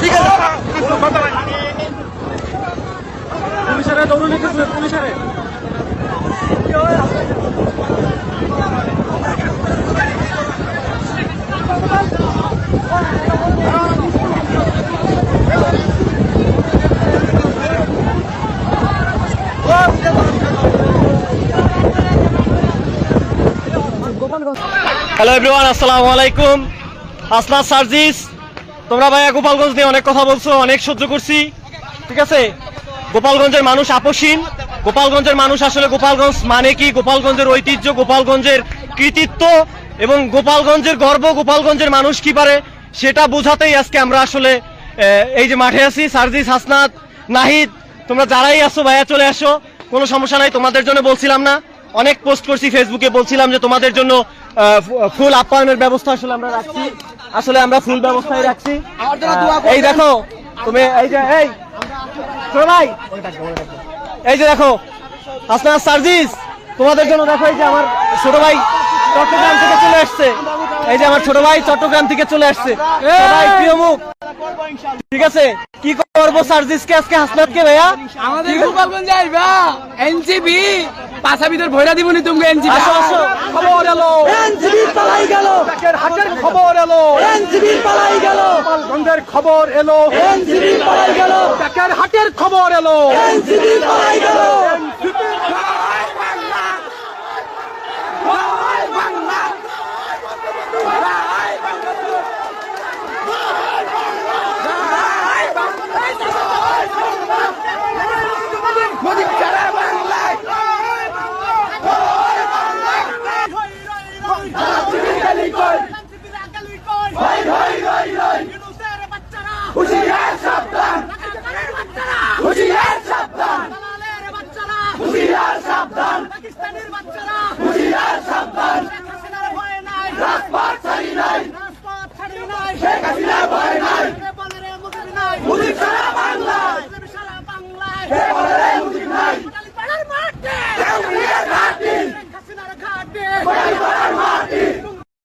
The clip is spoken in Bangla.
ঠিক আছে পুলিশের দৌড় লিখেছিলেন পুলিশের হ্যালো এভরিওয়ান, আসসালামু আলাইকুম। হাসনাত সার্জিস, তোমরা ভাইয়া গোপালগঞ্জ নিয়ে অনেক কথা বলছো, অনেক সহ্য করছি, ঠিক আছে। গোপালগঞ্জের মানুষ আপসীন, গোপালগঞ্জের মানুষ আসলে গোপালগঞ্জ মানে কি, গোপালগঞ্জের ঐতিহ্য, গোপালগঞ্জের কৃতিত্ব এবং গোপালগঞ্জের গর্ব, গোপালগঞ্জের মানুষ কি পারে সেটা বোঝাতেই আজকে আমরা আসলে এই যে মাঠে আছি। সার্জিস, হাসনাত, নাহিদ, তোমরা যারাই আসো ভাইয়া চলে আসো, কোনো সমস্যা নাই। তোমাদের জন্য বলছিলাম না, অনেক পোস্ট করছি ফেসবুকে, বলছিলাম যে তোমাদের জন্য ফুল আপ্যায়নের ব্যবস্থা আসলে আমরা রাখছি, আসলে আমরা ফুল ব্যবস্থায় রাখছি। এই দেখো তুমি, এই যে এই ছোট ভাই, এই যে দেখো হাসনাত সার্জিস, তোমাদের জন্য দেখো এই যে আমার ছোট ভাই চট্টগ্রাম থেকে চলে আসছে, এই যে আমার ছোট ভাই চট্টগ্রাম থেকে চলে আসছে, সবাই প্রিয় মুখ, ঠিক আছে। কি করবো সার্জিসকে আজকে, হাসনাতকে ভাইয়া আমাদের গোপালগঞ্জে আইবা এনসিবি পাশা ভিতর ভয়রা দিবনি তুমি এনসিবি। আসো আসো, খবর এলো এনসিবি পালাই গেল, হাটের খবর এলো, এনসিবি পালাই গেল, গোপালগঞ্জের খবর এলো, এনসিবি পালাই গেল, হাটের খবর এলো, এনসিবি পালাই গেল। পাকিস্তানের বাচ্চারা হুঁশিয়ার সাবধান, শেখ হাসিনার ভয় নাই, রাজপথ ছাড়ি নাই, রাজপথ ছাড়ি নাই, শেখ হাসিনার ভয়